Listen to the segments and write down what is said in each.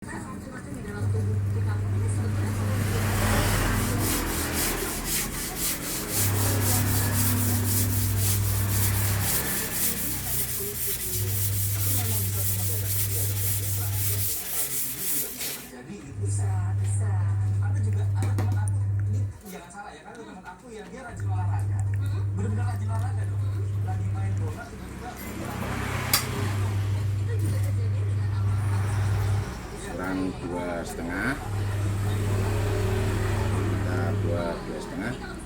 Bisa. Ada teman aku, ini jangan salah ya, kan ada teman aku yang dia rajin olahraga, benar-benar rajin olahraga dong. Lagi main bola tiba-tiba itu juga terjadi dengan sekarang 2,5 kita buat 2,5.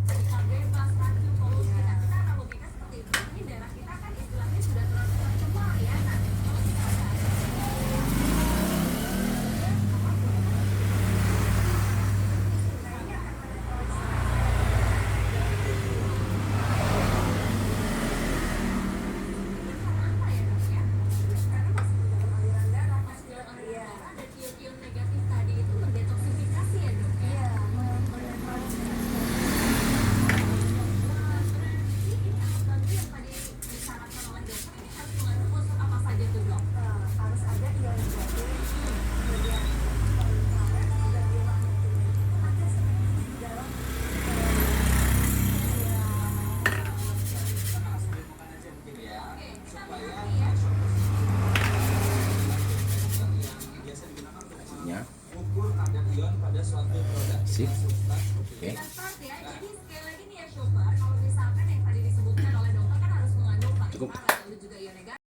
radikal bebas racun polusi. Nah, kita analogikan seperti itu. Ini daerah kita kan istilahnya sudah terlalu tercemar ya. Nah, kalau kita ukur kadar ion pada suatu produk. Sip. Oke. Jadi sekali lagi nih ya Shopper, kalau misalkan yang tadi disebutkan oleh dokter kan harus mengandung 4 Cukup.